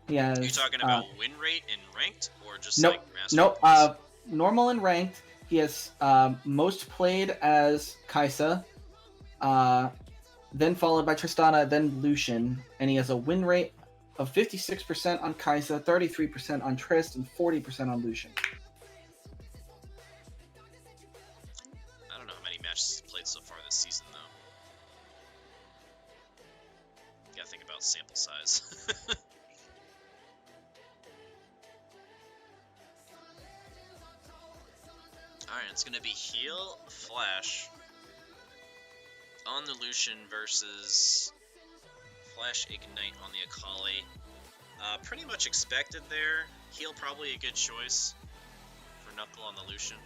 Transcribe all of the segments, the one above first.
He has. You're talking about win rate in ranked or just Nope. like master Nope. points? Normal and ranked. He has most played as Kaisa, then followed by Tristana, then Lucian, and he has a win rate of 56% on Kaisa, 33% on Trist, and 40% on Lucian. I don't know how many matches he's played so far this season, though. You gotta think about sample size. Alright, it's gonna be heal, flash on the Lucian versus flash ignite on the Akali. Pretty much expected there. Heal probably a good choice for Knuckle on the Lucian.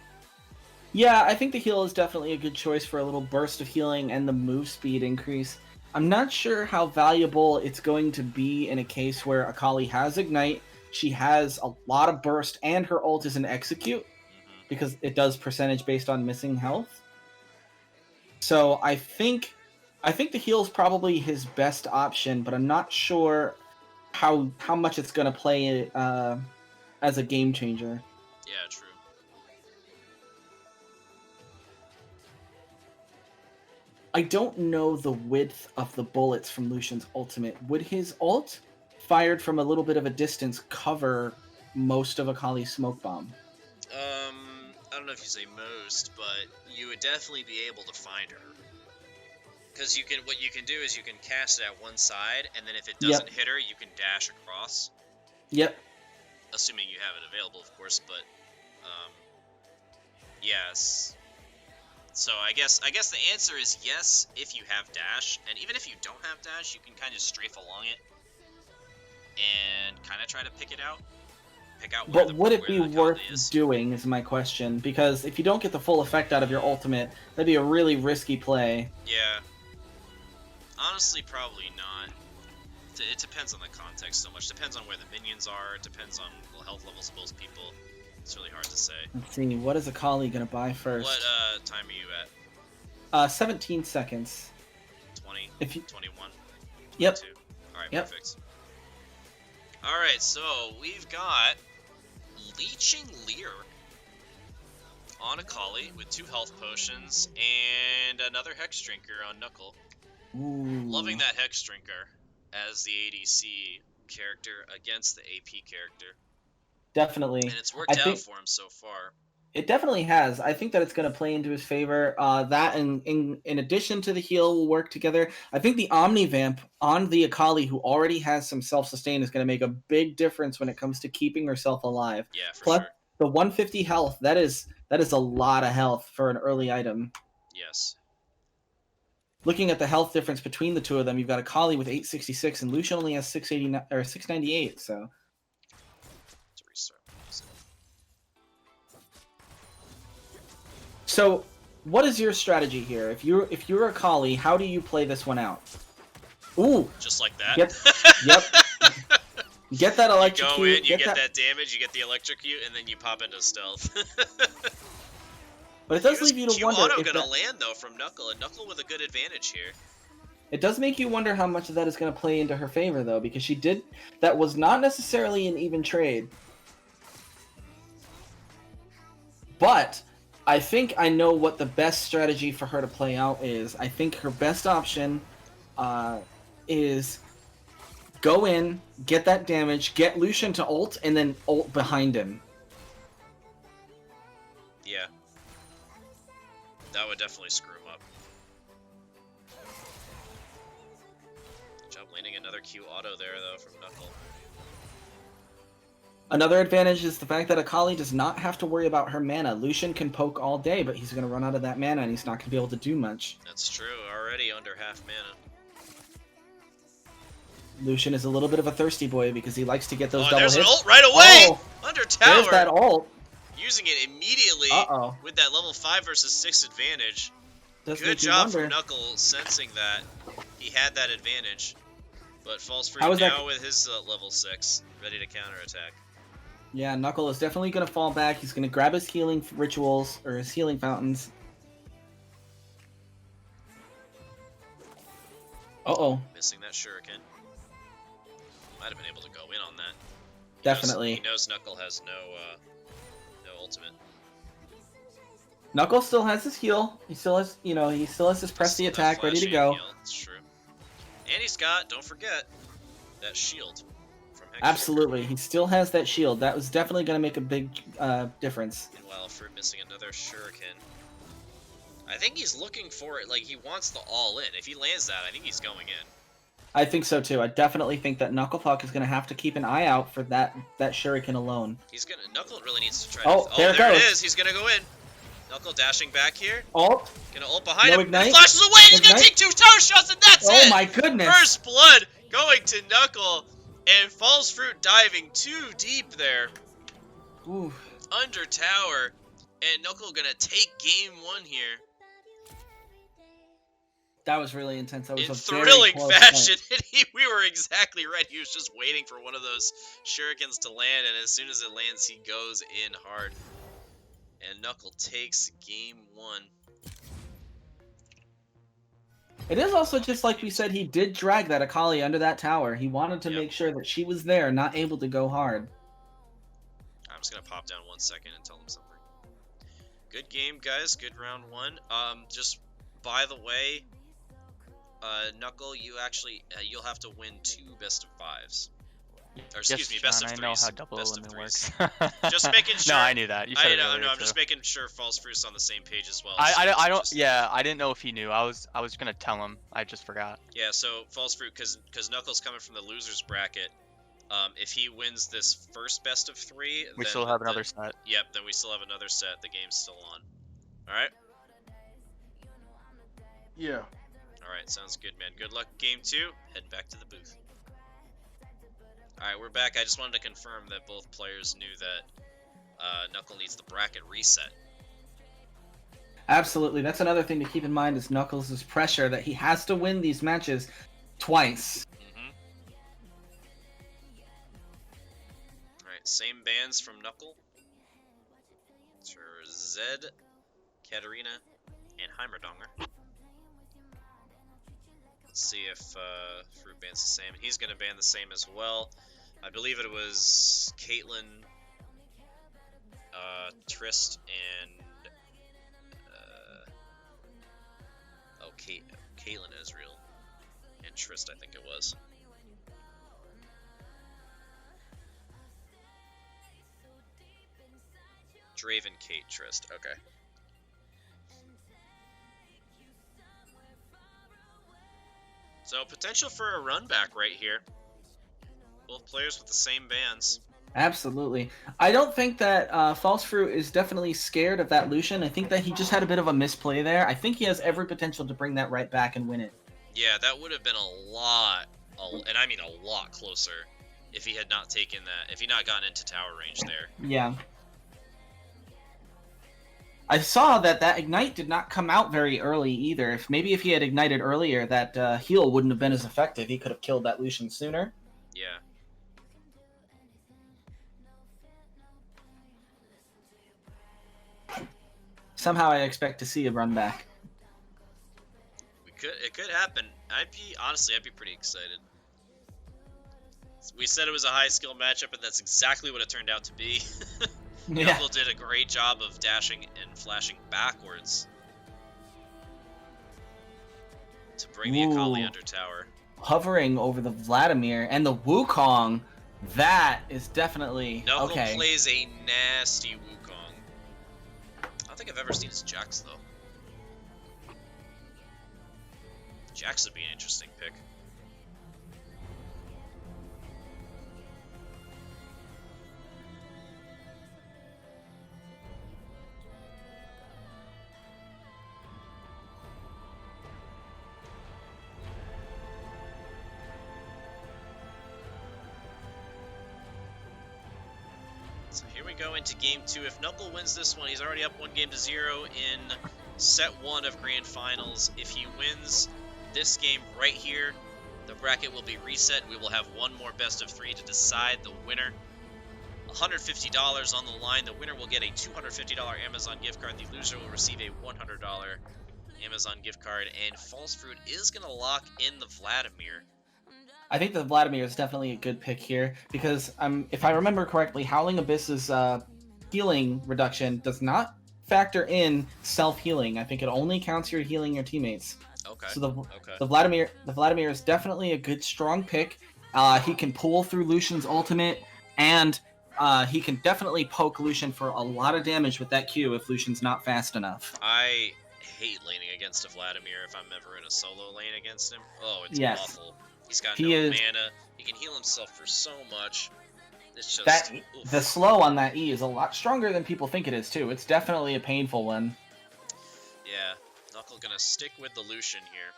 Yeah, I think the heal is definitely a good choice for a little burst of healing and the move speed increase. I'm not sure how valuable it's going to be in a case where Akali has Ignite, she has a lot of burst, and her ult is an execute, because it does percentage based on missing health. So I think the heal is probably his best option, but I'm not sure how much it's going to play as a game changer. Yeah, true. I don't know the width of the bullets from Lucian's ultimate. Would his ult, fired from a little bit of a distance, cover most of Akali's smoke bomb? I don't know if you say most, but you would definitely be able to find her. Because what you can do is you can cast it at one side, and then if it doesn't hit her, you can dash across. Yep. Assuming you have it available, of course, but yes. So I guess the answer is yes if you have dash, and even if you don't have dash, you can kind of strafe along it and kind of try to pick it out. But would it be worth doing is my question, because if you don't get the full effect out of your ultimate, that'd be a really risky play. Yeah. Honestly, probably not. It depends on the context so much. Depends on where the minions are. It depends on the health levels of most people. It's really hard to say. Let's see, what is Akali gonna buy first? What time are you at? 17 seconds. 20? 21? Yep. 22? Alright, perfect. Alright, so we've got Leeching Leer on Akali with 2 health potions and another Hex Drinker on Knuckle. Ooh. Loving that Hex Drinker as the ADC character against the AP character. Definitely. And it's worked out for him so far. It definitely has. I think that it's going to play into his favor. That and in addition to the heal will work together. I think the Omnivamp on the Akali, who already has some self-sustain, is going to make a big difference when it comes to keeping herself alive. Yeah, for Plus, sure. the 150 health, that is a lot of health for an early item. Yes. Looking at the health difference between the two of them, you've got Akali with 866 and Lucian only has 689 or 698, so. To restart. So, what is your strategy here? If you're Akali, how do you play this one out? Ooh, just like that. Yep. Get that electrocute. You go in, you get that damage, you get the electrocute, and then you pop into stealth. But it does leave you to wonder. Q-auto gonna land though from Knuckle, and Knuckle with a good advantage here. It does make you wonder how much of that is going to play into her favor though, because she did that was not necessarily an even trade. But I think I know what the best strategy for her to play out is. I think her best option is go in, get that damage, get Lucian to ult, and then ult behind him. Yeah. That would definitely screw him up. Good job landing another Q auto there, though, from Knuckle. Another advantage is the fact that Akali does not have to worry about her mana. Lucian can poke all day, but he's going to run out of that mana, and he's not going to be able to do much. That's true. Already under half mana. Lucian is a little bit of a thirsty boy because he likes to get those double hits. There's an ult right away! Oh, under tower! There's that ult. Using it immediately with that level 5 versus 6 advantage. Good job from Knuckle sensing that he had that advantage. But FalseFruit now with his level 6, ready to counterattack. Yeah, Knuckle is definitely going to fall back. He's going to grab his healing rituals, or his healing fountains. Missing that shuriken. might have been able to go in on that. Definitely. He knows Knuckle has no ultimate. Knuckle still has his heal. He still has, he still has his press the attack ready to go. That's true. And he's got, don't forget, that shield from Hextech. Absolutely, he still has that shield. That was definitely going to make a big difference. And while Fruit missing another shuriken, I think he's looking for it. Like, he wants the all in. If he lands that, I think he's going in. I think so too. I definitely think that Knucklepuck is going to have to keep an eye out for that shuriken alone. Knuckle really needs to try. There it is. He's gonna go in. Knuckle dashing back here. Ult. Gonna ult behind him. Ignite. He flashes away. He's gonna take 2 tower shots, and that's it. Oh my goodness! First blood going to Knuckle, and FalseFruit diving too deep there. Ooh. Under tower, and Knuckle gonna take game 1 here. That was really intense. That was in a thrilling very close fashion. fight. We were exactly right. He was just waiting for one of those shurikens to land, and as soon as it lands, he goes in hard. And Knuckle takes game 1. It is also just like we said, he did drag that Akali under that tower. He wanted to make sure that she was there, not able to go hard. I'm just gonna pop down 1 second and tell him something. Good game, guys. Good round 1. Just by the way, Knuckle, you actually you'll have to win 2 best of 5s. Or excuse me, best of 3s. I know how double limit works. Just making sure. No, I knew that. You said I'm just making sure FalseFruit's on the same page as well. I don't. Yeah, I didn't know if he knew. I was gonna tell him. I just forgot. Yeah, so FalseFruit, because Knuckle's coming from the losers bracket. If he wins this first best of 3, we still have another set. Yep, then we still have another set. The game's still on. All right. Yeah. Alright, sounds good, man. Good luck game 2. Head back to the booth. Alright, we're back. I just wanted to confirm that both players knew that Knuckle needs the bracket reset. Absolutely. That's another thing to keep in mind is Knuckles' pressure that he has to win these matches twice. Alright, same bands from Knuckle. For Zed, Katarina, and Heimerdonger. Let's see if Fruit bans the same. He's going to ban the same as well. I believe it was Caitlyn, Trist, and... Caitlyn Ezreal. And Trist, I think it was. Draven, Kate, Trist. Okay. So, potential for a run back right here. Both players with the same bans. Absolutely. I don't think that FalseFruit is definitely scared of that Lucian. I think that he just had a bit of a misplay there. I think he has every potential to bring that right back and win it. Yeah, that would have been a lot, and I mean a lot closer, if he had not taken that, if he not gotten into tower range there. Yeah. I saw that Ignite did not come out very early either. Maybe if he had ignited earlier, that heal wouldn't have been as effective. He could have killed that Lucian sooner. Yeah. Somehow I expect to see a run back. It could happen. Honestly, I'd be pretty excited. We said it was a high skill matchup, and that's exactly what it turned out to be. Yeah. Knuckle did a great job of dashing and flashing backwards to bring the Akali under tower. Hovering over the Vladimir and the Wukong, that is definitely Knuckle okay. plays a nasty Wukong. I don't think I've ever seen his Jax though. Jax would be an interesting pick. So here we go into game 2. If Knuckle wins this one, he's already up 1-0 in set 1 of Grand Finals. If he wins this game right here, the bracket will be reset. We will have one more best of 3 to decide the winner. $150 on the line. The winner will get a $250 Amazon gift card. The loser will receive a $100 Amazon gift card. And FalseFruit is going to lock in the Vladimir. I think that Vladimir is definitely a good pick here because if I remember correctly, Howling Abyss's healing reduction does not factor in self-healing. I think it only counts your healing your teammates. Okay. So Okay. the Vladimir is definitely a good strong pick. He can pull through Lucian's ultimate, and he can definitely poke Lucian for a lot of damage with that Q if Lucian's not fast enough. I hate laning against a Vladimir if I'm ever in a solo lane against him. Oh, it's Yes. awful. He's got He no is- mana. He can heal himself for so much. It's just That oof. the slow on that E is a lot stronger than people think it is too. It's definitely a painful one. Yeah, Knuckle gonna stick with the Lucian here.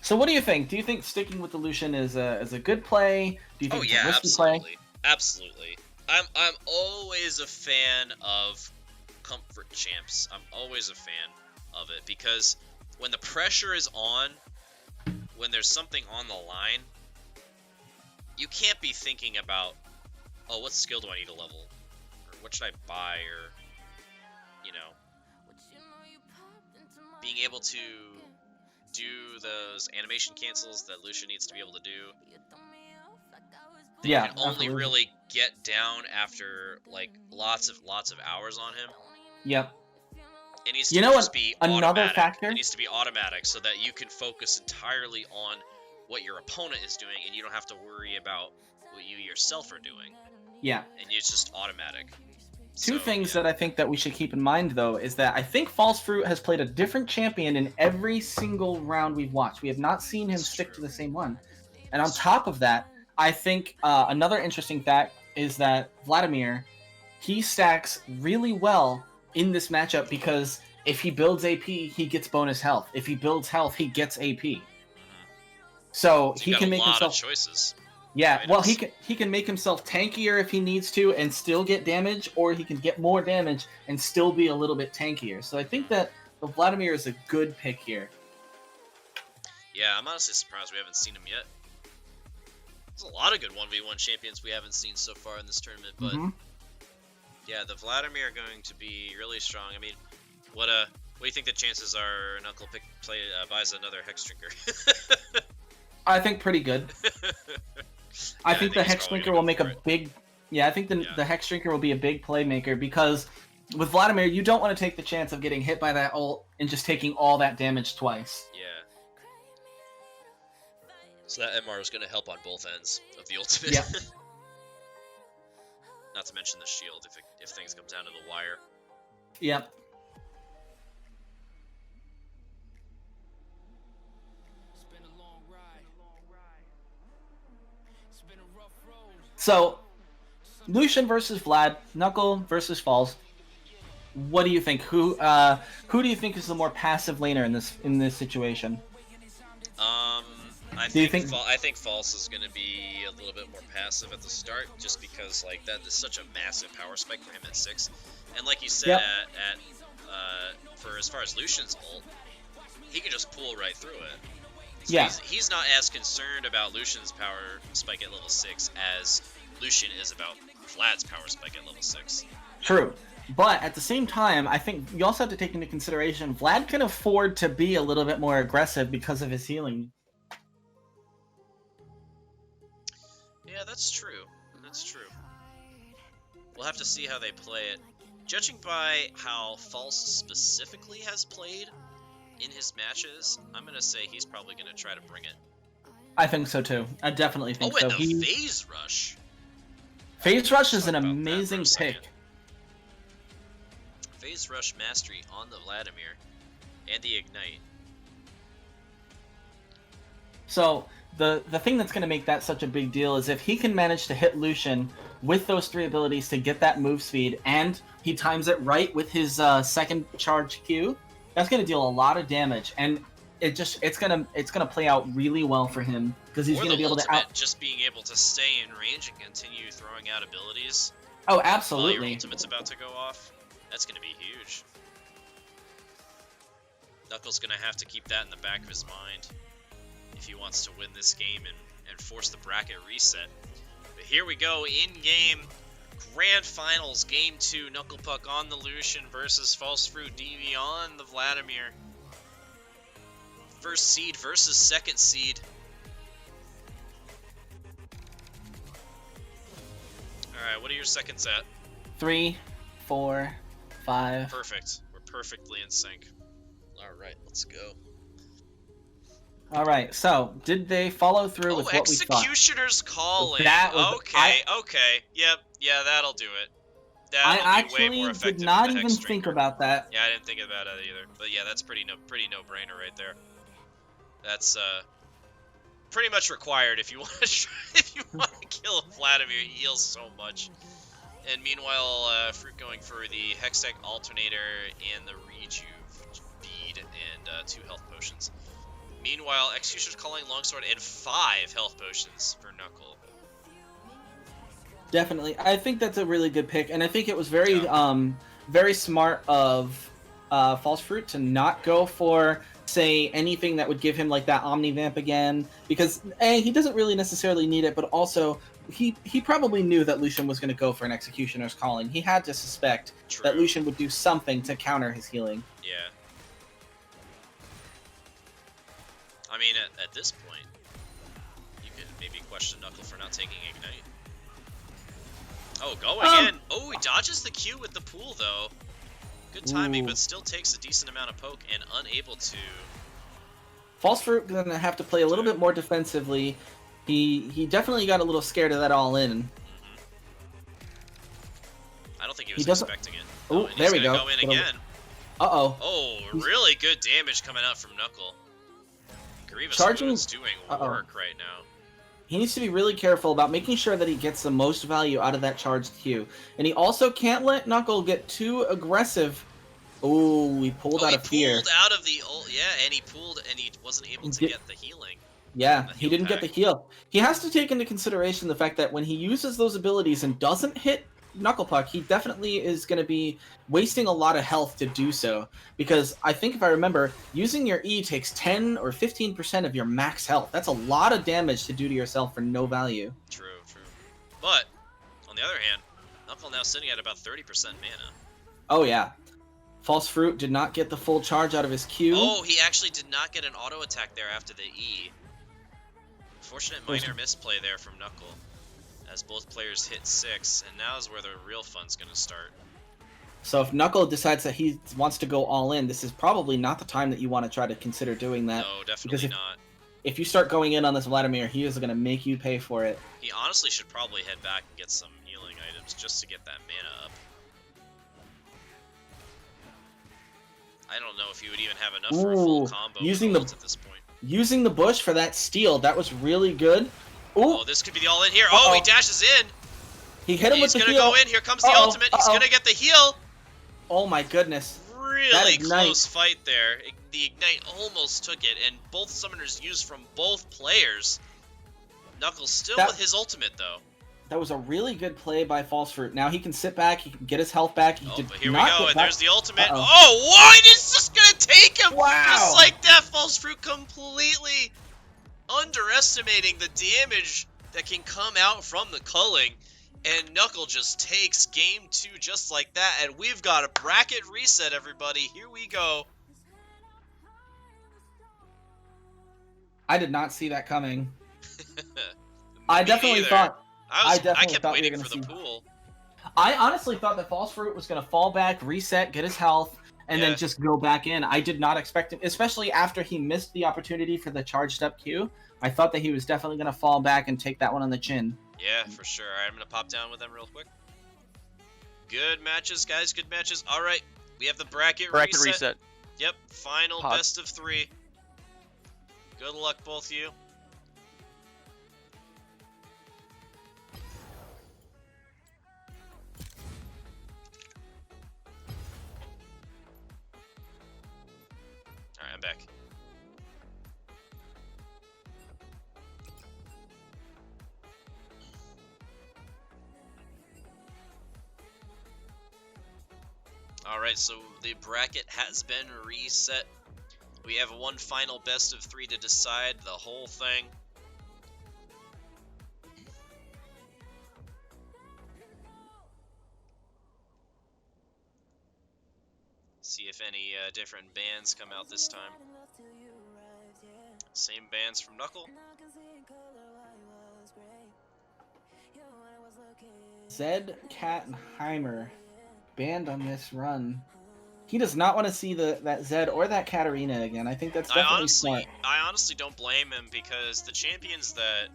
So what do you think? Do you think sticking with the Lucian is a good play? Do you think Oh it's yeah, a risky play? absolutely, absolutely. I'm always a fan of comfort champs. I'm always a fan of it because when the pressure is on, when there's something on the line, you can't be thinking about, oh, what skill do I need to level, or what should I buy, or you know, being able to do those animation cancels that Lucian needs to be able to do. That Yeah, you can only absolutely. really get down after like lots of hours on him. Yep. It needs You to know just what? be Another automatic. factor? It needs to be automatic so that you can focus entirely on what your opponent is doing, and you don't have to worry about what you yourself are doing. Yeah. And it's just automatic. Two So, things yeah. that I think that we should keep in mind, though, is that I think FalseFruit has played a different champion in every single round we've watched. We have not seen him It's stick true. to the same one. And on top of that, I think another interesting fact is that Vladimir, he stacks really well in this matchup because if he builds AP, he gets bonus health. If he builds health, he gets AP. So So he you got can a make lot himself... of choices. Yeah, well, items. he can make himself tankier if he needs to and still get damage, or he can get more damage and still be a little bit tankier. So I think that the Vladimir is a good pick here. Yeah, I'm honestly surprised we haven't seen him yet. There's a lot of good 1v1 champions we haven't seen so far in this tournament, but yeah, the Vladimir are going to be really strong. I mean, what do you think the chances are Knuckle buys another Hex Drinker? I think pretty good. I think the he's Hex probably Drinker gonna will go make for a it. big... Yeah, I think the Hex Drinker will be a big playmaker because with Vladimir, you don't want to take the chance of getting hit by that ult and just taking all that damage twice. Yeah. So that MR is going to help on both ends of the ultimate. Yeah. Not to mention the shield if things come down to the wire. Yep. So, Lucian versus Vlad, Knuckle versus False. What do you think? Who do you think is the more passive laner in this situation? I Do you think think- I think False is going to be a little bit more passive at the start, just because like that is such a massive power spike for him at 6, and like you said, Yep. for as far as Lucian's ult, he can just pull right through it. So Yeah. he's not as concerned about Lucian's power spike at level 6 as Lucian is about Vlad's power spike at level 6. True. But at the same time, I think you also have to take into consideration Vlad can afford to be a little bit more aggressive because of his healing. Yeah, that's true. That's true. We'll have to see how they play it. Judging by how False specifically has played in his matches, I'm going to say he's probably going to try to bring it. I think so too. I definitely think Oh, so. and the Phase Rush. Phase Rush is Talk an about that amazing for a pick. second. Phase Rush Mastery on the Vladimir and the Ignite. So the thing that's going to make that such a big deal is if he can manage to hit Lucian with those 3 abilities to get that move speed, and he times it right with his second charge Q, that's going to deal a lot of damage, and it's gonna play out really well for him because he's Or going the to be able ultimate, to just being able to stay in range and continue throwing out abilities Oh, while your absolutely. ultimate's about to go off. That's going to be huge. Knuckle's going to have to keep that in the back of his mind if he wants to win this game and force the bracket reset. But here we go, in-game Grand Finals, Game 2, Knuckle Puck on the Lucian versus FalseFruitDV on the Vladimir. First seed versus second seed. Alright, what are your seconds at? 3, 4, 5. Perfect. We're perfectly in sync. Alright, let's go. All right. So, did they follow through with what we thought? Executioner's Calling. That was Okay. Yep. Yeah, that'll do it. I That'll be way actually more effective did not than the even Hex think Drinker. about that. Yeah, I didn't think about that either. But yeah, that's pretty no-brainer right there. That's pretty much required if you want to kill Vladimir. He heals so much. And meanwhile, Fruit going for the Hextech Alternator and the Rejuve bead and 2 health potions. Meanwhile, Executioner's Calling, Longsword, and 5 health potions for Knuckle. Definitely. I think that's a really good pick, and I think it was very very smart of FalseFruit to not go for, say, anything that would give him like that Omnivamp again, because A, he doesn't really necessarily need it, but also he probably knew that Lucian was going to go for an Executioner's Calling. He had to suspect that Lucian would do something to counter his healing. Yeah. I mean, at this point, you could maybe question Knuckle for not taking Ignite. Oh, going in! Oh, he dodges the Q with the pool, though. Good timing, but still takes a decent amount of poke and unable to... FalseFruit gonna have to play a little bit more defensively. He definitely got a little scared of that all-in. I don't think he was expecting it. Oh, there we go. Go in again. Uh-oh. Oh, really good damage coming out from Knuckle. Grievous is doing work right now. He needs to be really careful about making sure that he gets the most value out of that charged Q. And he also can't let Knuckle get too aggressive. Oh, he pulled out of fear. He pulled out of the ult, yeah, and he pulled and he wasn't able to get the healing. Yeah, he didn't get the heal. He has to take into consideration the fact that when he uses those abilities and doesn't hit Knuckle Puck, he definitely is going to be wasting a lot of health to do so. Because I think if I remember, using your E takes 10 or 15% of your max health. That's a lot of damage to do to yourself for no value. True. But, on the other hand, Knuckle now sitting at about 30% mana. Oh yeah. FalseFruit did not get the full charge out of his Q. Oh, he actually did not get an auto attack there after the E. Fortunate minor misplay there from Knuckle, as both players hit 6, and now is where the real fun's going to start. So if Knuckle decides that he wants to go all in, this is probably not the time that you want to try to consider doing that. No, definitely not. If you start going in on this Vladimir, he is going to make you pay for it. He honestly should probably head back and get some healing items just to get that mana up. I don't know if he would even have enough for a full combo at this point. Using the bush for that steal, that was really good. Ooh. Oh, this could be the all in here. Oh, he dashes in. He hit him with the heal. He's gonna go in. Here comes the ultimate. He's gonna get the heal. Oh my goodness. Really close fight there. The Ignite almost took it, and both summoners used from both players. Knuckles still with his ultimate, though. That was a really good play by FalseFruit. Now he can sit back, he can get his health back. But here we go, and there's the ultimate. Oh, what? It's just gonna take him! Wow! Just like that, FalseFruit completely underestimating the damage that can come out from the culling. And Knuckle just takes game 2 just like that, and we've got a bracket reset, everybody. Here we go. I did not see that coming. I definitely thought... I kept waiting for the pool. I honestly thought that FalseFruit was going to fall back, reset, get his health, and then just go back in. I did not expect him, especially after he missed the opportunity for the charged up Q. I thought that he was definitely going to fall back and take that one on the chin. Yeah, for sure. All right, I'm going to pop down with them real quick. Good matches, guys. Good matches. All right, we have the bracket reset. Yep, final best of 3. Good luck, both of you. All right, I'm back. Alright, so the bracket has been reset. We have one final best of 3 to decide the whole thing. See if any different bands come out this time. Same bands from Knuckle. Zed, Cat, and Heimer banned on this run. He does not want to see that Zed or that Katarina again. I think that's definitely smart. I honestly don't blame him, because the champions that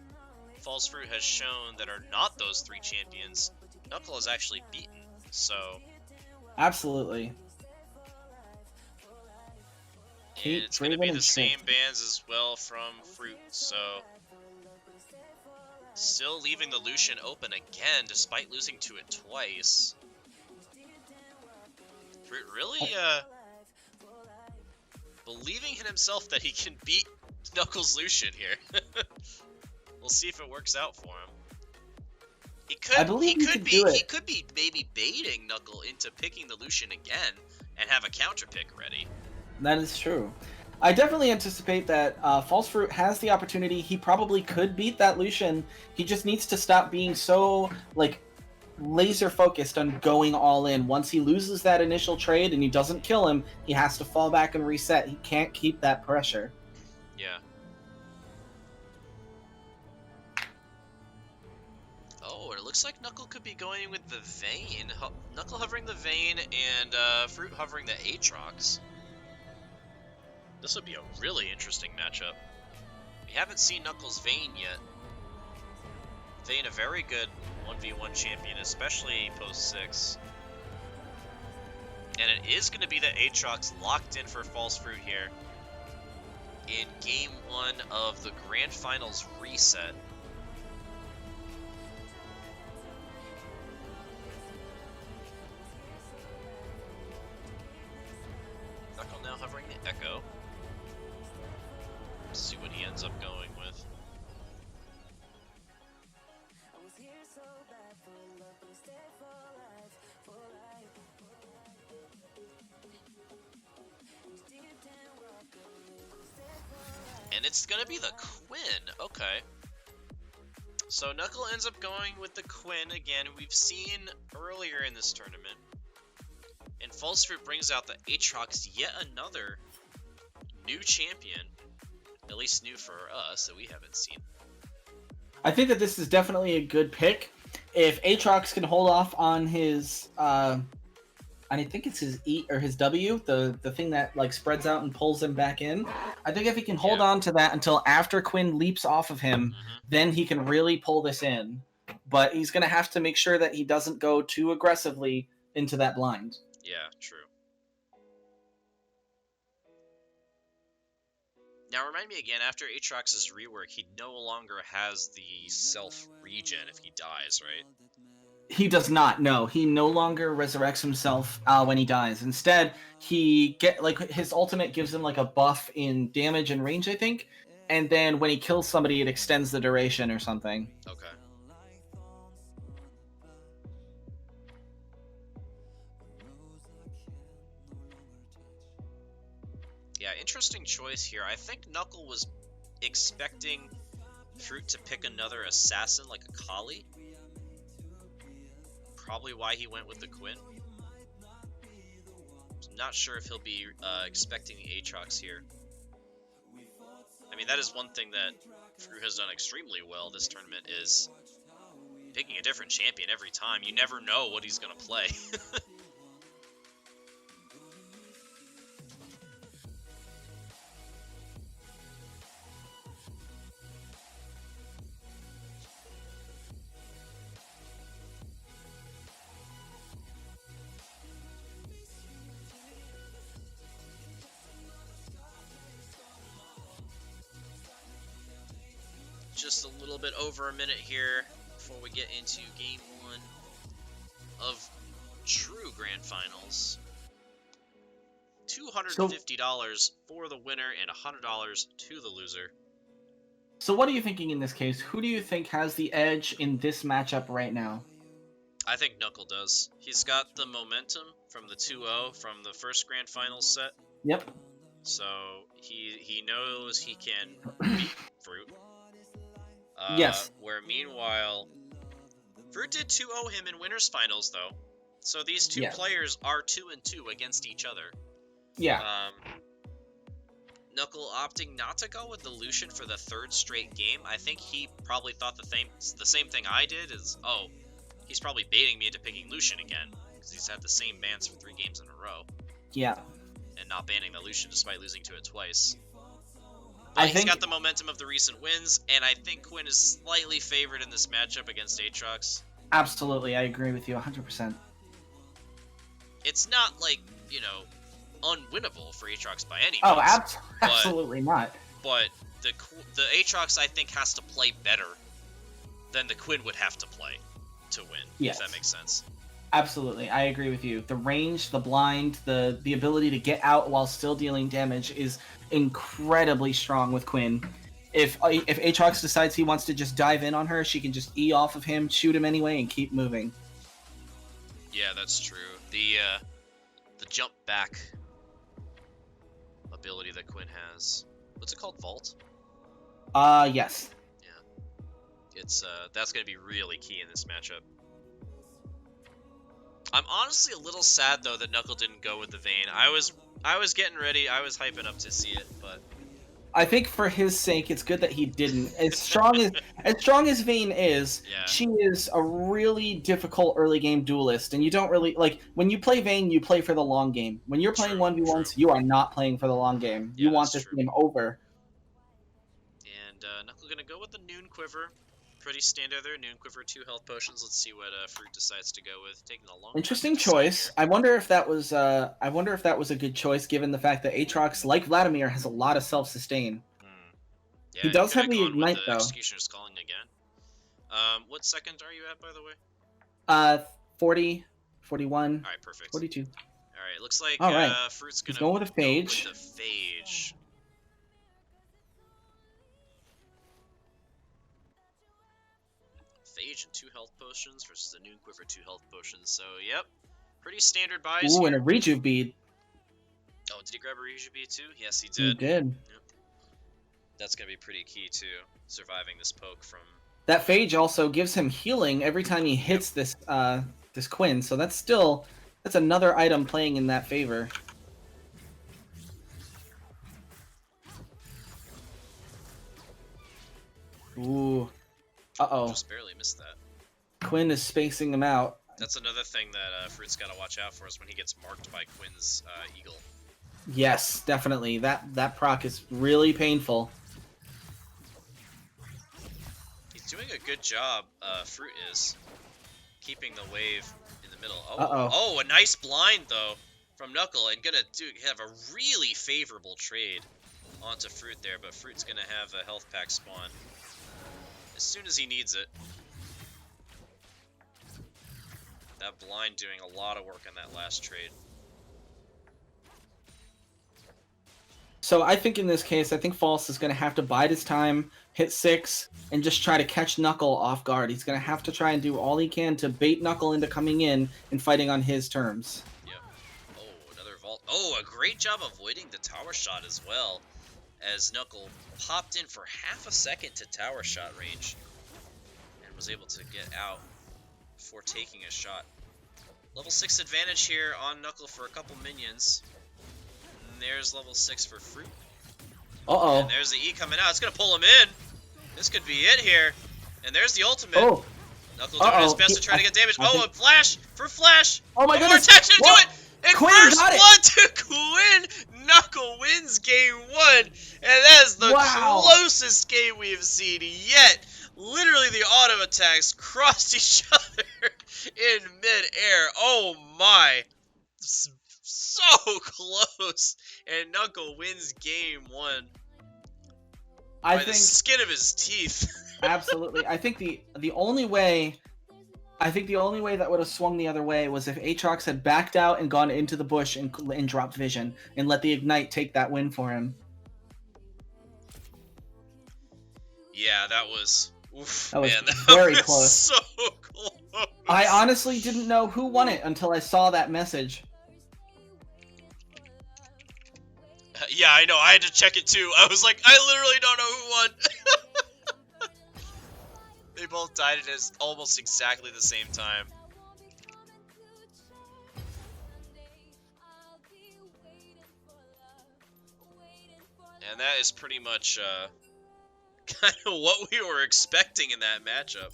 FalseFruit has shown that are not those 3 champions, Knuckle has actually beaten. So Absolutely. and it's going to be the same bans as well from Fruit, so still leaving the Lucian open again despite losing to it twice. Fruit really believing in himself that he can beat Knuckles Lucian here. We'll see if it works out for him. He could be maybe baiting Knuckle into picking the Lucian again and have a counter pick ready. That is true. I definitely anticipate that FalseFruit has the opportunity. He probably could beat that Lucian. He just needs to stop being so like laser focused on going all in. Once he loses that initial trade and he doesn't kill him, he has to fall back and reset. He can't keep that pressure. Yeah. Oh, it looks like Knuckle could be going with the Vayne. Knuckle hovering the Vayne and Fruit hovering the Aatrox. This would be a really interesting matchup. We haven't seen Knuckles' Vayne yet. Vayne, a very good 1v1 champion, especially post 6. And it is going to be the Aatrox locked in for FalseFruit here in Game 1 of the Grand Finals reset. Knuckle now hovering the Ekko. Let's see what he ends up going with. And it's gonna be the Quinn, okay. So Knuckle ends up going with the Quinn again, we've seen earlier in this tournament. And FalseFruit brings out the Aatrox, yet another new champion. At least new for us, that we haven't seen. I think that this is definitely a good pick. If Aatrox can hold off on his, I think it's his E or his W, the thing that like spreads out and pulls him back in. I think if he can hold on to that until after Quinn leaps off of him, then he can really pull this in. But he's going to have to make sure that he doesn't go too aggressively into that blind. Yeah, true. Now remind me again, after Aatrox's rework, he no longer has the self-regen if he dies, right? He does not, no. He no longer resurrects himself when he dies. Instead, his ultimate gives him like a buff in damage and range, I think. And then when he kills somebody, it extends the duration or something. Okay. Yeah, interesting choice here. I think Knuckle was expecting Fruit to pick another assassin like Akali. Probably why he went with the Quinn. I'm not sure if he'll be expecting the Aatrox here. I mean, that is one thing that Fruit has done extremely well this tournament, is picking a different champion every time. You never know what he's going to play. Just a little bit over a minute here before we get into Game 1 of true Grand Finals. $250 for the winner and $100 to the loser. So what are you thinking in this case? Who do you think has the edge in this matchup right now? I think Knuckle does. He's got the momentum from the 2-0 from the first Grand Finals set. Yep. So he knows he can beat Fruit. Yes. Where meanwhile, Fruit did 2-0 him in Winners Finals, though. So these two players are 2-2 against each other. Yeah. Knuckle opting not to go with the Lucian for the 3rd straight game. I think he probably thought the same thing I did, is, oh, he's probably baiting me into picking Lucian again, because he's had the same bans for 3 games in a row. Yeah. And not banning the Lucian despite losing to it twice. But he's got the momentum of the recent wins, and I think Quinn is slightly favored in this matchup against Aatrox. Absolutely, I agree with you 100%. It's not like, you know, unwinnable for Aatrox by any means. Oh, absolutely not. But the Aatrox, I think, has to play better than the Quinn would have to play to win, yes. If that makes sense. Absolutely, I agree with you. The range, the blind, the ability to get out while still dealing damage is incredibly strong with Quinn. If Aatrox decides he wants to just dive in on her, she can just E off of him, shoot him anyway, and keep moving. Yeah, that's true. The jump back ability that Quinn has. What's it called? Vault? Yes. Yeah. It's that's gonna be really key in this matchup. I'm honestly a little sad though that Knuckle didn't go with the Vayne. I was getting ready, I was hyping up to see it, but I think for his sake, it's good that he didn't. As strong as Vayne is, yeah. She is a really difficult early game duelist, and you don't really like when you play Vayne. You play for the long game. When you're playing 1v1s, you are not playing for the long game. You want this game over. And Knuckle gonna go with the Noon Quiver. Pretty standard there. Noon Quiver, 2 health potions. Let's see what Fruit decides to go with. Taking a long. Interesting choice. I wonder if that was a good choice given the fact that Aatrox, like Vladimir, has a lot of self-sustain. Yeah, he does have the ignite though. Executioner's calling again. What second are you at, by the way? 40, 41. All right, perfect. 42. All right, looks like Fruit's gonna go with a Phage. Go with the Phage. Phage and 2 health potions versus the Noon Quiver 2 health potions. So, yep, pretty standard buys. Ooh, here. and a Rejuve bead. Oh, did he grab a Rejuve bead too? Yes, he did. He did. Yep. That's gonna be pretty key to surviving this poke from. That Phage also gives him healing every time he hits this Quinn. So that's another item playing in that favor. Ooh. Uh-oh. Just barely missed that. Quinn is spacing him out. That's another thing that Fruit's got to watch out for is when he gets marked by Quinn's Eagle. Yes, definitely. That proc is really painful. He's doing a good job, Fruit is, keeping the wave in the middle. Oh, a nice blind, though, from Knuckle, and gonna have a really favorable trade onto Fruit there, but Fruit's gonna have a health pack spawn as soon as he needs it. That blind doing a lot of work on that last trade. So I think in this case, I think False is going to have to bide his time, hit 6, and just try to catch Knuckle off guard. He's going to have to try and do all he can to bait Knuckle into coming in and fighting on his terms. Yep. Oh, another vault. Oh, a great job avoiding the tower shot as well, as Knuckle popped in for half a second to tower shot range and was able to get out before taking a shot. Level 6 advantage here on Knuckle for a couple minions. And there's level 6 for Fruit. Uh-oh. And there's the E coming out. It's going to pull him in. This could be it here. And there's the ultimate. Oh. Knuckle doing his best to try to get damage. Oh, a flash for Flash. Oh my One goodness. more attack to do it. And Quinn first got it. blood to Quinn. Knuckle wins game 1. And that is the closest game we have seen yet. Literally, the auto attacks crossed each other in midair. Oh my. So close. And Knuckle wins game 1. I by think the skin of his teeth. Absolutely. I think the only way that would have swung the other way was if Aatrox had backed out and gone into the bush and dropped vision and let the ignite take that win for him. Yeah, that was. Oof, that was man, that very was close. So close. I honestly didn't know who won it until I saw that message. Yeah, I know. I had to check it too. I was like, I literally don't know who won. They both died at almost exactly the same time. And that is pretty much kind of what we were expecting in that matchup.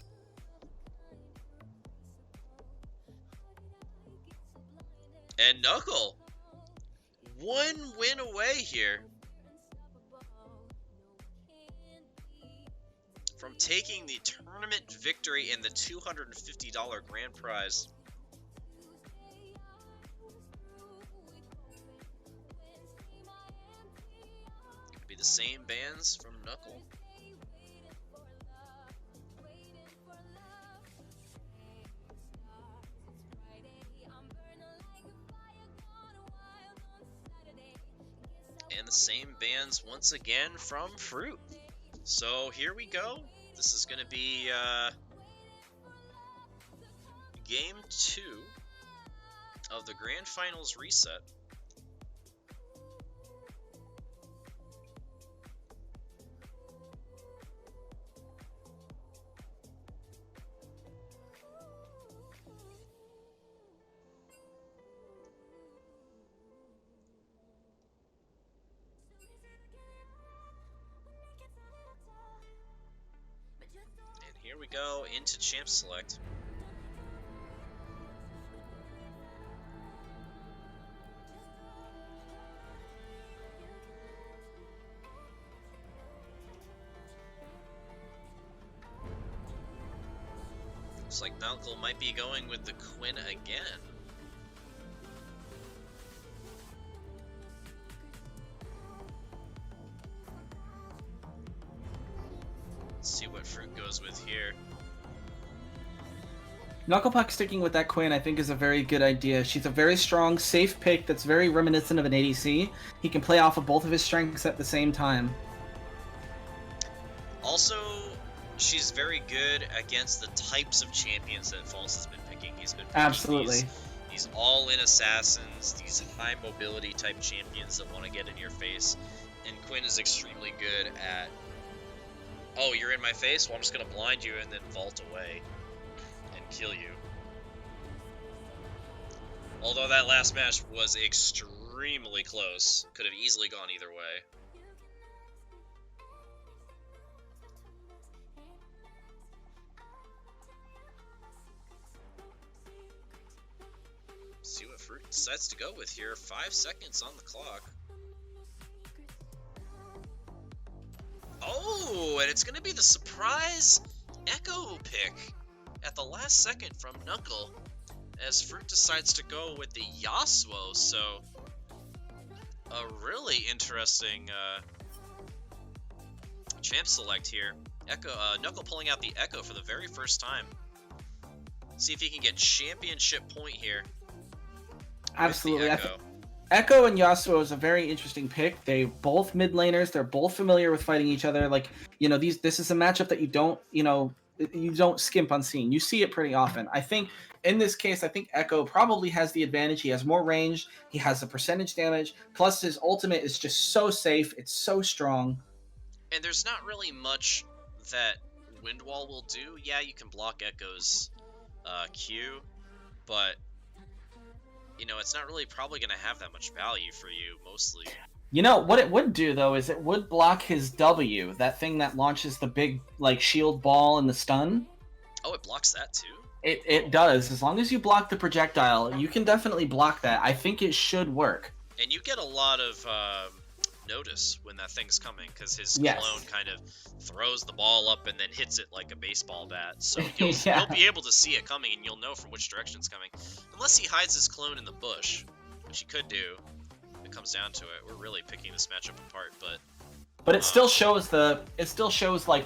And Knuckle, one win away here from taking the tournament victory and the $250 grand prize. Could be the same bands from Knuckle. And the same bands once again from Fruit. So here we go. This is going to be game 2 of the Grand Finals reset. Here we go into Champ Select. Looks like Knuckle might be going with the Quinn again. See what Fruit goes with here. Knucklepuck sticking with that Quinn, I think, is a very good idea. She's a very strong, safe pick that's very reminiscent of an ADC. He can play off of both of his strengths at the same time. Also, she's very good against the types of champions that False has been picking. He's been picking Absolutely. these all-in assassins, these high mobility type champions that want to get in your face. And Quinn is extremely good at, oh, you're in my face? Well, I'm just going to blind you and then vault away and kill you. Although that last match was extremely close. Could have easily gone either way. See what Fruit decides to go with here. 5 seconds on the clock. Oh, and it's going to be the surprise Ekko pick at the last second from Knuckle, as Fruit decides to go with the Yasuo. So, a really interesting champ select here. Knuckle pulling out the Ekko for the very first time. See if he can get championship point here. Absolutely. Ekko and Yasuo is a very interesting pick. They both mid laners. They're both familiar with fighting each other. Like, this is a matchup that you don't skimp on seeing. You see it pretty often. I think in this case, Ekko probably has the advantage. He has more range. He has the percentage damage. Plus his ultimate is just so safe. It's so strong. And there's not really much that Windwall will do. Yeah, you can block Ekko's Q, but it's not really probably going to have that much value for you, mostly. What it would do, though, is it would block his W, that thing that launches the big, shield ball and the stun. Oh, it blocks that, too? It does. As long as you block the projectile, you can definitely block that. I think it should work. And you get a lot of notice when that thing's coming, because his Yes. clone kind of throws the ball up and then hits it like a baseball bat. So you'll be able to see it coming, and you'll know from which direction it's coming. Unless he hides his clone in the bush, which he could do. If it comes down to it. We're really picking this matchup apart, But it still shows the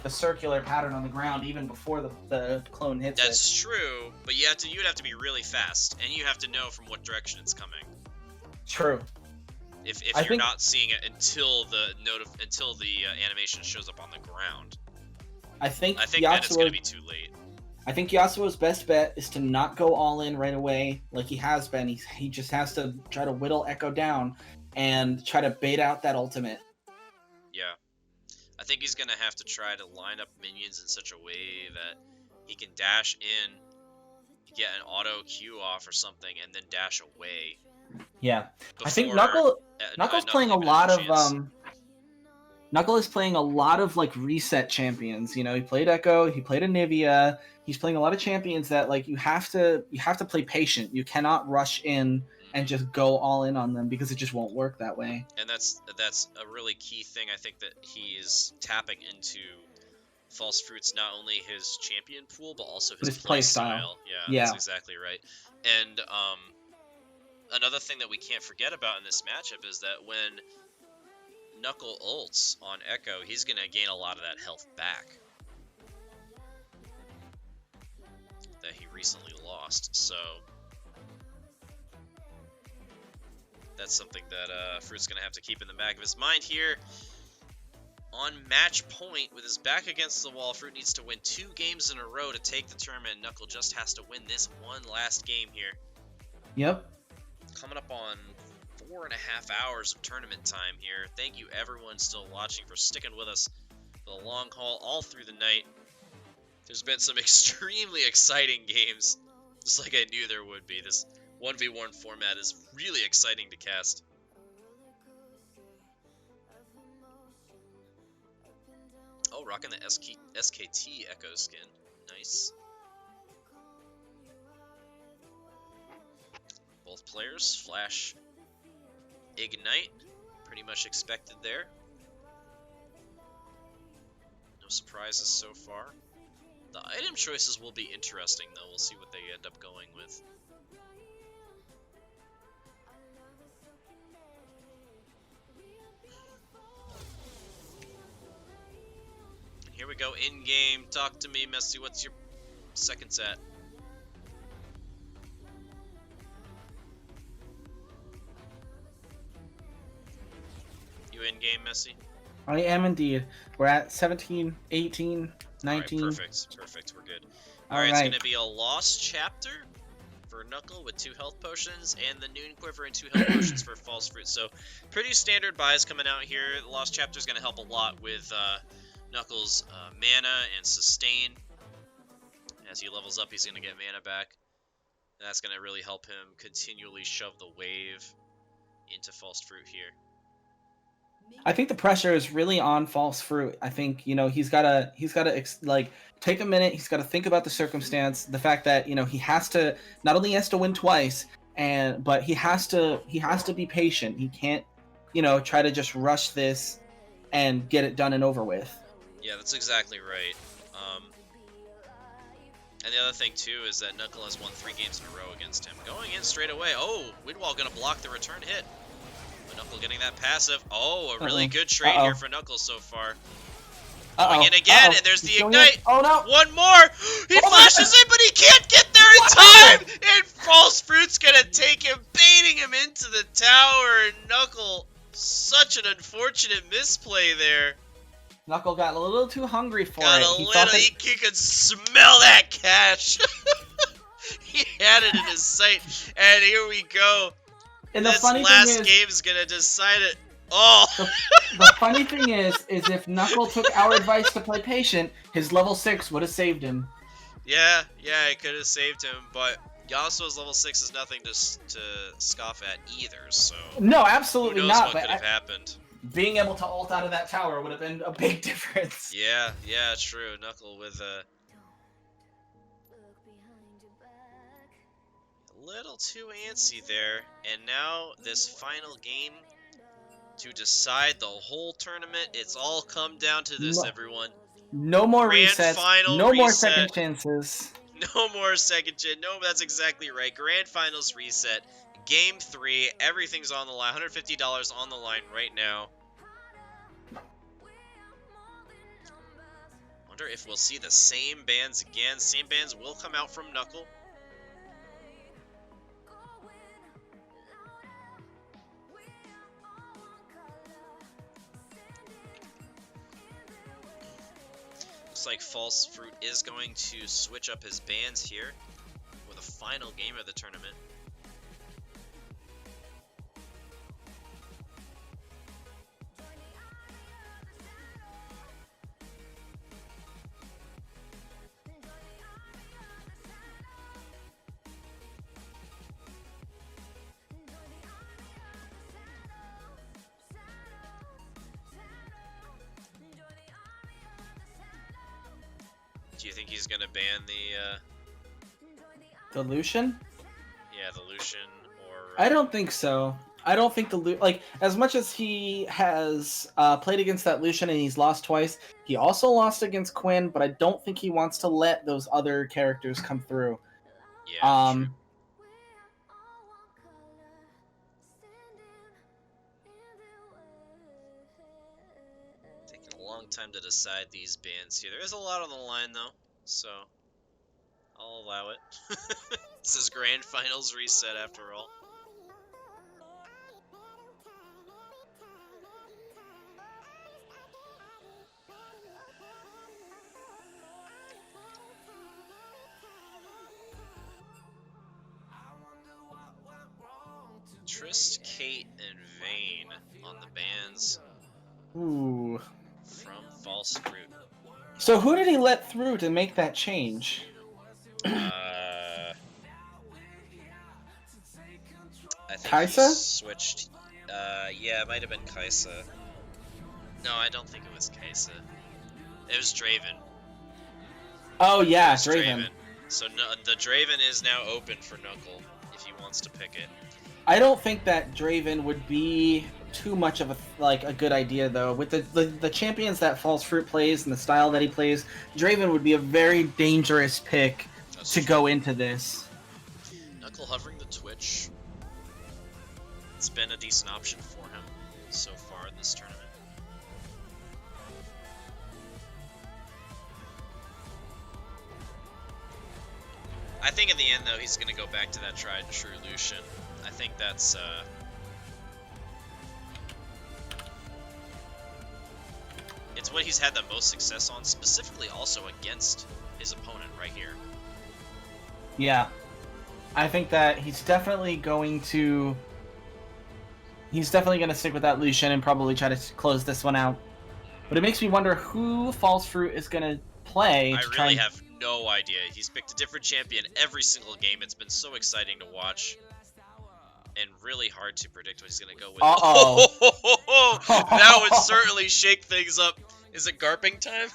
circular pattern on the ground even before the clone hits that's true. But you'd have to be really fast, and you have to know from what direction it's coming. True. If you're not seeing it until the animation shows up on the ground. I think then it's going to be too late. I think Yasuo's best bet is to not go all in right away like he has been. He just has to try to whittle Ekko down and try to bait out that ultimate. Yeah. I think he's going to have to try to line up minions in such a way that he can dash in, get an auto Q off or something, and then dash away. Yeah. I think Knuckle's playing a lot of Knuckle is playing a lot of reset champions. He played Ekko, he played Anivia. He's playing a lot of champions that you have to play patient. You cannot rush in and just go all in on them, because it just won't work that way. And that's a really key thing. I think that he is tapping into FalseFruit's not only his champion pool, but also his play style. Yeah, that's exactly right. And another thing that we can't forget about in this matchup is that when Knuckle ults on Ekko, he's going to gain a lot of that health back that he recently lost. So that's something that Fruit's going to have to keep in the back of his mind here. On match point, with his back against the wall, Fruit needs to win 2 games in a row to take the tournament. Knuckle just has to win this one last game here. Yep. Coming up on 4.5 hours of tournament time here. Thank you everyone still watching for sticking with us for the long haul all through the night. There's been some extremely exciting games, just like I knew there would be. This 1v1 format is really exciting to cast. Oh, rocking the SKT Ekko skin. Nice. Both players flash Ignite. Pretty much expected there. No surprises so far. The item choices will be interesting, though. We'll see what they end up going with. Here we go, in-game. Talk to me, Messi. What's your seconds at? You in-game, Messi? I am indeed. We're at 17, 18, 19. All right, perfect. We're good. All right, it's going to be a lost chapter for Knuckle with 2 health potions, and the Noon Quiver and 2 health potions for FalseFruit. So, pretty standard buys coming out here. The lost chapter is going to help a lot with Knuckles' mana and sustain. As he levels up, he's going to get mana back. That's going to really help him continually shove the wave into FalseFruit here. I think the pressure is really on FalseFruit. I think, you know, he's gotta like take a minute. He's got to think about the circumstance, the fact that, you know, he has to not only has to win twice, but he has to be patient. He can't, you know, try to just rush this and get it done and over with. Yeah, that's exactly right. And the other thing too is that Knuckle has won 3 games in a row against him. Going in straight away. Oh, Widwall gonna block the return hit. Knuckle getting that passive. Oh, a really good trade here for Knuckle so far. Going in again, and there's the Ignite. Oh no! One more! He flashes in, but he can't get there in time! And FalseFruit's gonna take him, baiting him into the tower. And Knuckle, such an unfortunate misplay there. Knuckle got a little too hungry for it. He could smell that cash. He had it in his sight. And here we go. And this last game is gonna decide it. Oh! The funny thing is if Knuckle took our advice to play patient, his level 6 would have saved him. Yeah, it could have saved him, but Yasuo's level 6 is nothing to scoff at either, so... No, absolutely who knows not. What could have happened. Being able to ult out of that tower would have been a big difference. Yeah, true. Knuckle with a little too antsy there, and now this final game to decide the whole tournament. It's all come down to this, everyone. No more Grand resets. Final no reset. More second chances. No more second chance. No, that's exactly right. Grand Finals reset. Game 3. Everything's on the line. $150 on the line right now. Wonder if we'll see the same bans again. Same bans will come out from Knuckle. Looks like FalseFruit is going to switch up his bans here with a final game of the tournament. Do you think he's gonna ban the Lucian? Yeah, the Lucian or I don't think so. I don't think like as much as he has played against that Lucian and he's lost twice, he also lost against Quinn, but I don't think he wants to let those other characters come through. Yeah, true. Taking a long time to decide these bans here. There is a lot on the line though, so I'll allow it. This is Grand Finals reset after all. Trist, Kate, and Vayne on the bans Ooh. from FalseFruit. So who did he let through to make that change? I think Kaisa? he switched. Yeah, it might have been Kaisa. No, I don't think it was Kaisa. It was Draven. Oh yeah, It was Draven. So no, the Draven is now open for Knuckle if he wants to pick it. I don't think that Draven would be too much of a good idea though. With the champions that FalseFruit plays and the style that he plays, Draven would be a very dangerous pick to go into this. Knuckle hovering the Twitch. It's been a decent option for him so far in this tournament. I think in the end, though, he's going to go back to that tried and true Lucian. I think that's it's what he's had the most success on, specifically also against his opponent right here. Yeah. I think that he's definitely going to stick with that Lucian and probably try to close this one out. But it makes me wonder who FalseFruit is going to play. I really have no idea. He's picked a different champion every single game. It's been so exciting to watch. And really hard to predict what he's going to go with. Uh-oh. That would certainly shake things up. Is it garping time?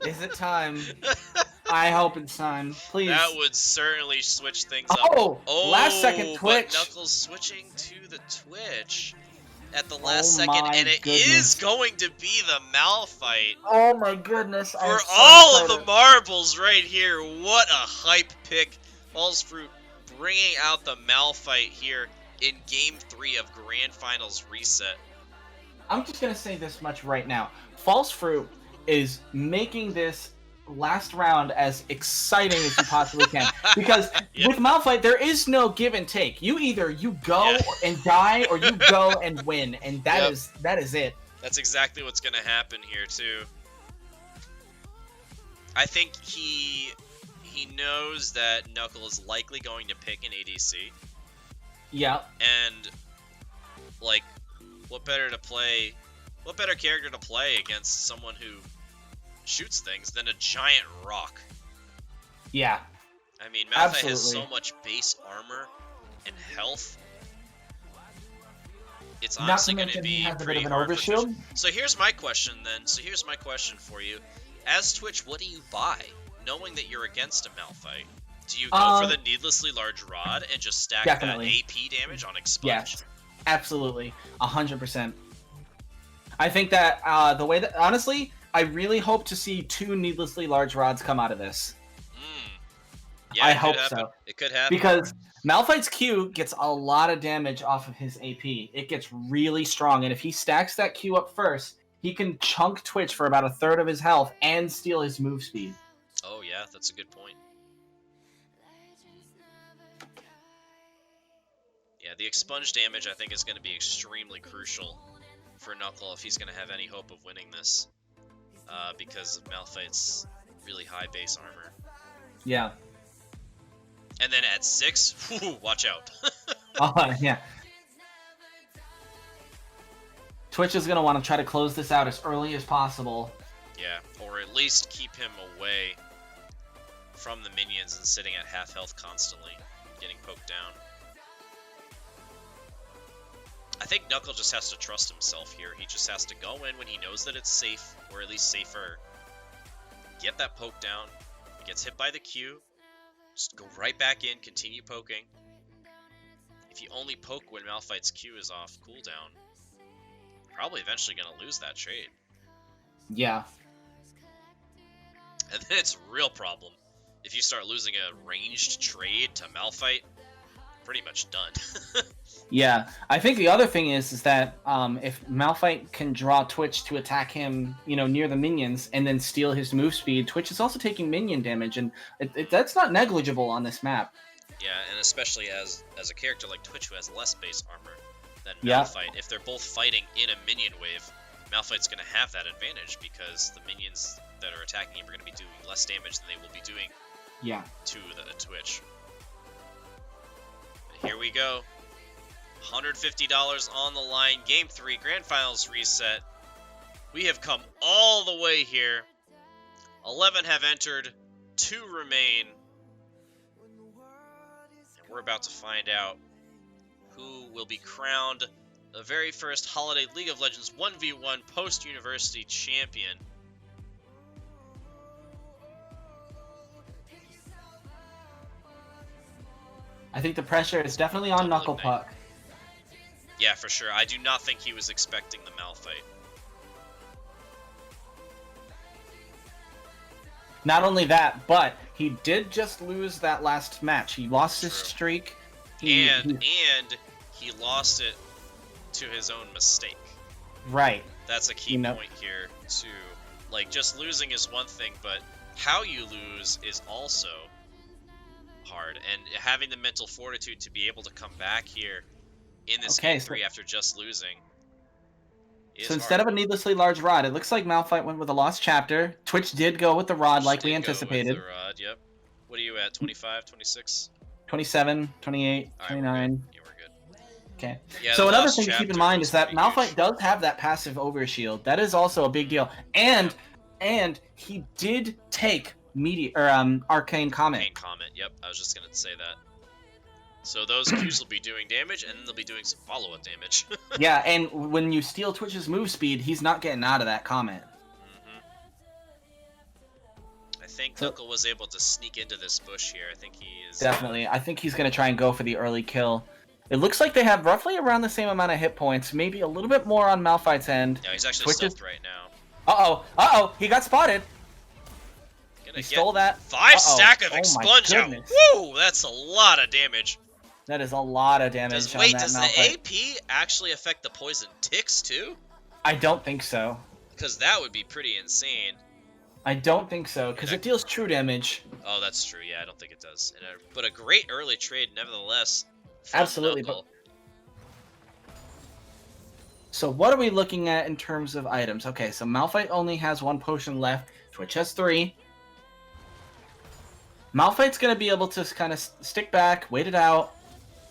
Is it time? I hope it's time. Please. That would certainly switch things up. Oh, last second Twitch. But Knuckles switching to the Twitch at the last second, and it goodness. is going to be the Malphite. Oh my goodness. For all of the marbles right here. What a hype pick. FalseFruit bringing out the Malphite here in Game 3 of Grand Finals Reset. I'm just going to say this much right now. FalseFruit is making this last round as exciting as you possibly can. Because with Malphite, there is no give and take. You go and die, or you go and win. And that is it. That's exactly what's going to happen here, too. I think he knows that Knuckle is likely going to pick an ADC. Yeah. And, like, what better character to play against someone who shoots things than a giant rock? Yeah. I mean, Malphite has so much base armor and health. It's honestly going to be pretty hard for Twitch. So here's my question then. Here's my question for you. As Twitch, what do you buy, knowing that you're against a Malphite? Do you go for the needlessly large rod and just stack that AP damage on Expunge? Yes, absolutely. 100%. I think that the way that, honestly, I really hope to see 2 needlessly large rods come out of this. Yeah, I hope so. It could happen. Because Malphite's Q gets a lot of damage off of his AP. It gets really strong, and if he stacks that Q up first, he can chunk Twitch for about 1/3 of his health and steal his move speed. Oh yeah, that's a good point. Yeah, the expunge damage I think is going to be extremely crucial for Knuckle if he's going to have any hope of winning this. Because of Malphite's really high base armor. Yeah. And then at 6, whew, watch out. Yeah. Twitch is going to want to try to close this out as early as possible. Yeah, or at least keep him away from the minions and sitting at half health constantly, getting poked down. I think Knuckle just has to trust himself here. He just has to go in when he knows that it's safe, or at least safer. Get that poke down. He gets hit by the Q. Just go right back in, continue poking. if you only poke when Malphite's Q is off cooldown, probably eventually going to lose that trade. Yeah. And then it's a real problem. If you start losing a ranged trade to Malphite, pretty much done. Yeah, I think the other thing is that if Malphite can draw Twitch to attack him, near the minions and then steal his move speed, Twitch is also taking minion damage, and that's not negligible on this map. Yeah, and especially as a character like Twitch who has less base armor than Yeah. Malphite, if they're both fighting in a minion wave, Malphite's going to have that advantage because the minions that are attacking him are going to be doing less damage than they will be doing to the Twitch. But here we go. $150 on the line. Game 3, Grand Finals reset. We have come all the way here. 11 have entered, 2 remain. And we're about to find out who will be crowned the very first Holiday League of Legends 1v1 post-university champion. I think the pressure is definitely on Knuckle Puck. Yeah, for sure. I do not think he was expecting the Malphite. Not only that, but he did just lose that last match. He lost his True. streak. And he lost it to his own mistake. Right. That's a key point here, too. Like, just losing is one thing, but how you lose is also hard. And having the mental fortitude to be able to come back here in this game 3 after just losing is So instead of a needlessly large rod, it looks like Malphite went with a lost chapter. Twitch did go with the rod like we anticipated. Go with the rod, yep. What are you at, 25, 26? 27, 28, 29. Yeah, we're good. Okay. Yeah, So another thing to keep in mind is that Malphite does have that passive overshield. That is also a big deal. And he did take Arcane Comet. Arcane Comet, yep. I was just going to say that. So those Qs will be doing damage, and then they'll be doing some follow-up damage. Yeah, and when you steal Twitch's move speed, he's not getting out of that Comet. I think Knuckle was able to sneak into this bush here. I think he is... Definitely. I think he's going to try and go for the early kill. It looks like they have roughly around the same amount of hit points, maybe a little bit more on Malphite's end. Yeah, he's actually stealthed right now. Uh-oh, he got spotted. He stole that. 5 stack of Expunge out. Woo, that's a lot of damage. That is a lot of damage. Wait, does the AP actually affect the poison ticks too? I don't think so. Because that would be pretty insane. I don't think so, because it deals true damage. Oh, that's true. Yeah, I don't think it does. But a great early trade, nevertheless. Absolutely. So what are we looking at in terms of items? Okay, so Malphite only has 1 potion left. Twitch has 3. Malphite's going to be able to kind of stick back, wait it out,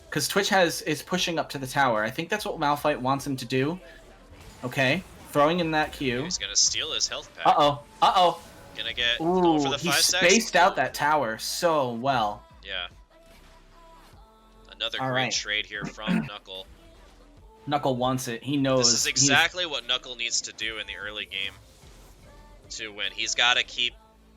because Twitch is pushing up to the tower. I think that's what Malphite wants him to do. Okay, throwing in that Q. He's going to steal his health pack. Uh-oh. Gonna get Ooh, for the 5 he stacks. Spaced out that tower so well. Yeah. Another great trade here from Knuckle. Knuckle wants it. He knows. This is exactly what Knuckle needs to do in the early game to win. He's got to keep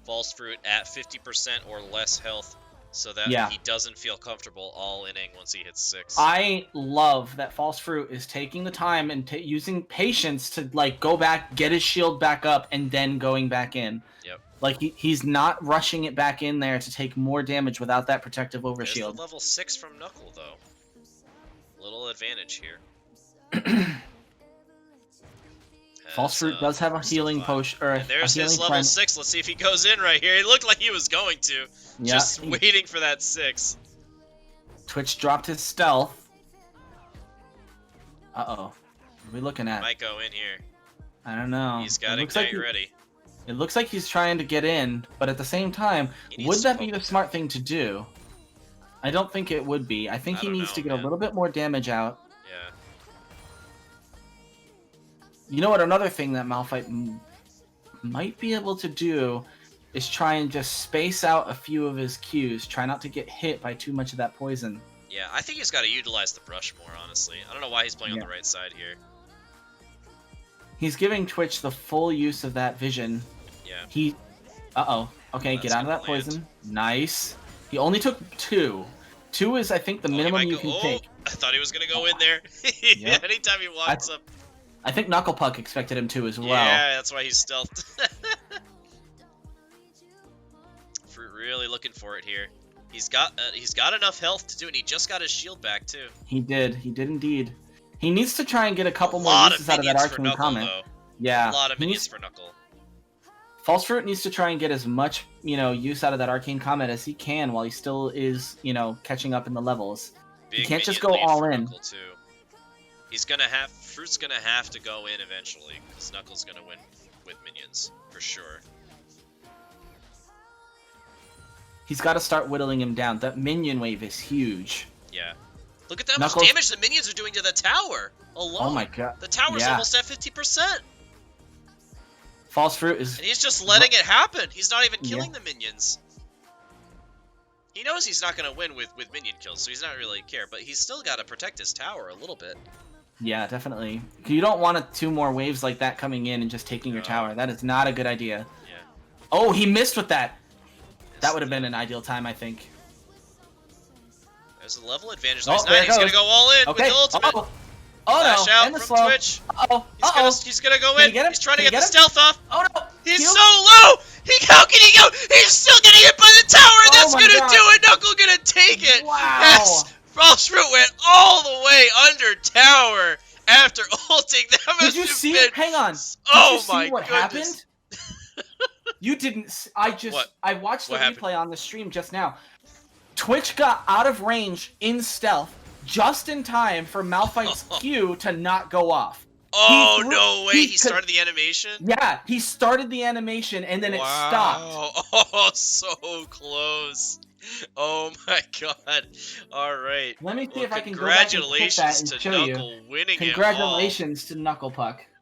FalseFruit at 50% or less health so that he doesn't feel comfortable all-inning once he hits 6. I love that FalseFruit is taking the time and using patience to go back, get his shield back up, and then going back in. Yep. Like he's not rushing it back in there to take more damage without that protective overshield. There's the level 6 from Knuckle though. Little advantage here. FalseFruit does have a healing potion. And there's his level 6. Let's see if he goes in right here. He looked like he was going to. Yeah, just waiting for that 6. Twitch dropped his stealth. Uh-oh. What are we looking at? Might go in here. I don't know. He's got Ignite ready. It looks like he's trying to get in, but at the same time, would that be the smart thing to do? I don't think it would be. I think he needs to get a little bit more damage out. Yeah. You know what? Another thing that Malphite might be able to do is try and just space out a few of his Qs. Try not to get hit by too much of that poison. Yeah, I think he's got to utilize the brush more, honestly. I don't know why he's playing on the right side here. He's giving Twitch the full use of that vision. Yeah. Uh-oh. Okay, get out of that poison. Nice. He only took 2. 2 is, I think, the minimum you can take. thought he was gonna go in there. Yep. Anytime he walks up. I think Knuckle Puck expected him to as well. Yeah, that's why he's stealthed. Fruit really looking for it here. He's got enough health to do it, and he just got his shield back too. He did indeed. He needs to try and get a couple more uses out of that arcane Knuckle, comment. though. Yeah. A lot of minions for Knuckle. FalseFruit needs to try and get as much, use out of that arcane comment as he can while he still is, catching up in the levels. He can't just go all in. Knuckle too. Fruit's gonna have to go in eventually, because Knuckle's gonna win with minions, for sure. He's got to start whittling him down. That minion wave is huge. Yeah. Look at how much damage the minions are doing to the tower alone. Oh my god. The tower's almost at 50%. FalseFruit is... And he's just letting it happen. He's not even killing the minions. He knows he's not going to win with minion kills, so he's not really care. But he's still got to protect his tower a little bit. Yeah, definitely. You don't want 2 more waves like that coming in and just taking your tower. That is not a good idea. Yeah. Oh, he missed with that. That would have been an ideal time, I think. There's a level advantage. He's going to go all in with the ultimate. Oh no, and the from slow. Twitch. Uh-oh. He's gonna go in. Get him? He's trying to Can get you the get him? stealth off. Oh no! He's Heal? so low! How can he go? He's still getting hit by the tower, and that's my gonna God. do it! Knuckle gonna take it! Wow! Yes! FalseFruit went all the way under tower after ulting. That must Did you have see been... it? Hang on. Oh Did you see my what goodness. happened? You didn't... I watched the replay on the stream just now. Twitch got out of range in stealth just in time for Malphite's Q to not go off. Oh, no way. He started the animation? Yeah, he started the animation and then it stopped. Oh, so close. Oh my god. Alright. Let me see if I can go back and clip that and show you. Congratulations to Knuckle winning it all. Congratulations to Knuckle Puck.